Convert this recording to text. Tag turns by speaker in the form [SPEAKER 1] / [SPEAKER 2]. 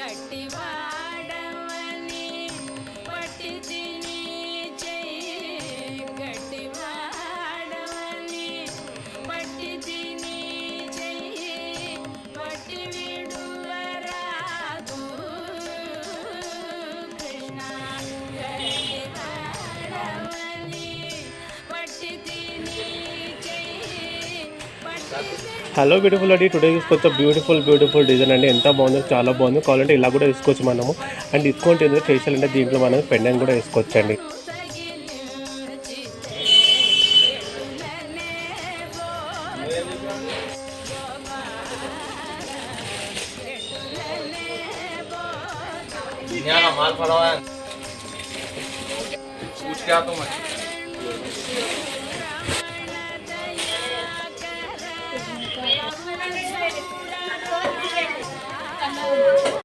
[SPEAKER 1] గట్టివాడవని పట్టి తిని చెయ్యి గట్టివాడవని పట్టి తిని చెయ్యి పట్టి విడువరాదు కృష్ణ గట్టివాడవని పట్టి తిని చెయ్యి పట్టి
[SPEAKER 2] హలో బ్యూటిఫుల్ అండి, టుడే తీసుకొచ్చే బ్యూటిఫుల్ డిజైన్ అండి. ఎంత బాగుందో, చాలా బాగుంది. కావాలంటే ఇలా కూడా వేసుకోవచ్చు మనము. అండ్ డిస్కౌంట్ ఏంటంటే ఫేషియల్ అంటే దీంట్లో మనం పెండెంట్ కూడా వేసుకోవచ్చు అండి.
[SPEAKER 3] माल पड़ा है पूछ के आता हूँ मैं